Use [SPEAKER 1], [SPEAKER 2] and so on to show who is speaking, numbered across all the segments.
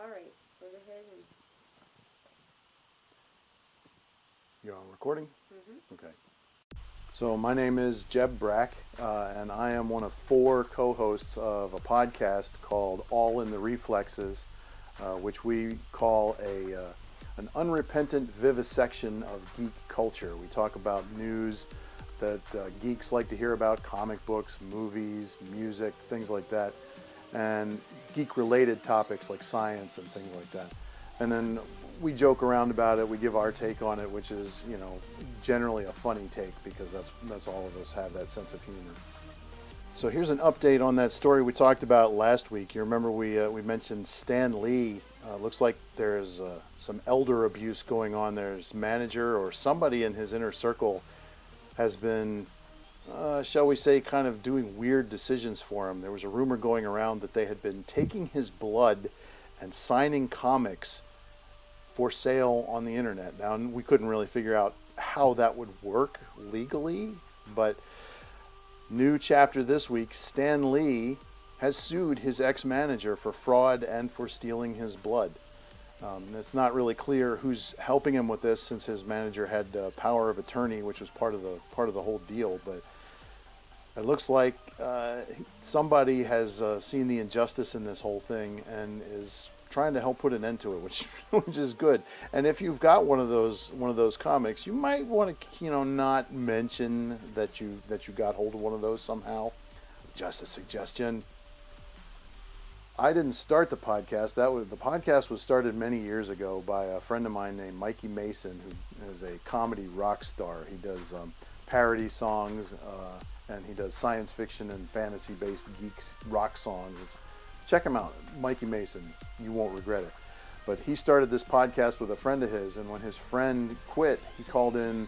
[SPEAKER 1] All right, go ahead and...
[SPEAKER 2] You're on recording?
[SPEAKER 1] Mm-hmm.
[SPEAKER 2] Okay. So my name is Jeb Brack, and I am one of 4 co-hosts of a podcast called All in the Reflexes, which we call an unrepentant vivisection of geek culture. We talk about news that geeks like to hear about, comic books, movies, music, things like that, and geek-related topics like science and things like that. And then we joke around about it. We give our take on it, which is, generally a funny take because that's all of us have that sense of humor. So here's an update on that story we talked about last week. You remember we mentioned Stan Lee. Looks like there's some elder abuse going on there. His manager or somebody in his inner circle has been, shall we say, kind of doing weird decisions for him. There was a rumor going around that they had been taking his blood and signing comics for sale on the internet. Now, we couldn't really figure out how that would work legally, but new chapter this week, Stan Lee has sued his ex-manager for fraud and for stealing his blood. It's not really clear who's helping him with this, since his manager had power of attorney, which was part of the whole deal. But it looks like somebody has seen the injustice in this whole thing and is trying to help put an end to it, which is good. And if you've got one of those comics, you might want to not mention that you got hold of one of those somehow. Just a suggestion. I didn't start the podcast. The podcast was started many years ago by a friend of mine named Mikey Mason, who is a comedy rock star. He does parody songs, and he does science fiction and fantasy-based geeks rock songs. Check him out, Mikey Mason. You won't regret it. But he started this podcast with a friend of his, and when his friend quit, he called in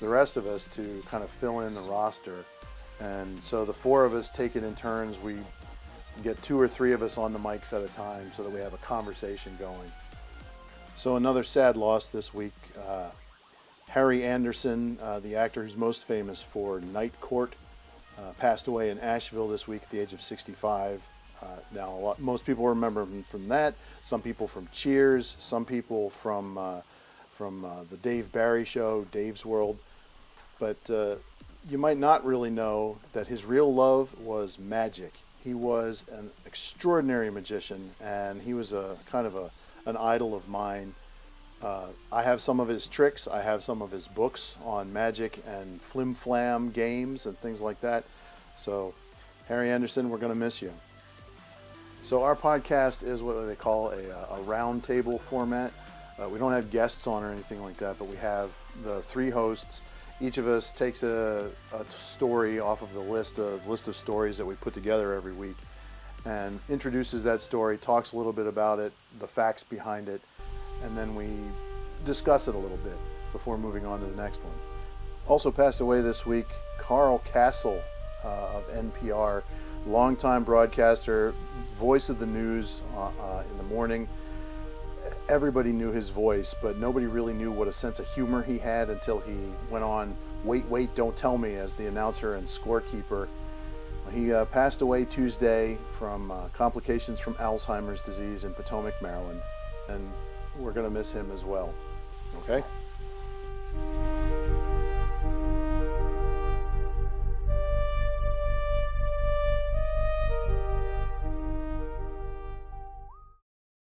[SPEAKER 2] the rest of us to kind of fill in the roster. And so the 4 of us take it in turns. We get 2 or 3 of us on the mics at a time so that we have a conversation going. So another sad loss this week. Harry Anderson, the actor who's most famous for Night Court, passed away in Asheville this week at the age of 65. Now, most people remember him from that. Some people from Cheers. Some people from the Dave Barry Show, Dave's World. But you might not really know that his real love was magic. He was an extraordinary magician, and he was an idol of mine. I have some of his tricks. I have some of his books on magic and flim-flam games and things like that. So, Harry Anderson, we're going to miss you. So our podcast is what they call a round table format. We don't have guests on or anything like that, but we have the 3 hosts. Each of us takes a story off of the list of stories that we put together every week and introduces that story, talks a little bit about it, the facts behind it, and then we discuss it a little bit before moving on to the next one. Also passed away this week, Carl Castle of NPR, longtime broadcaster, voice of the news in the morning. Everybody knew his voice, but nobody really knew what a sense of humor he had until he went on Wait, Wait, Don't Tell Me as the announcer and scorekeeper. He passed away Tuesday from complications from Alzheimer's disease in Potomac, Maryland, and we're going to miss him as well. Okay?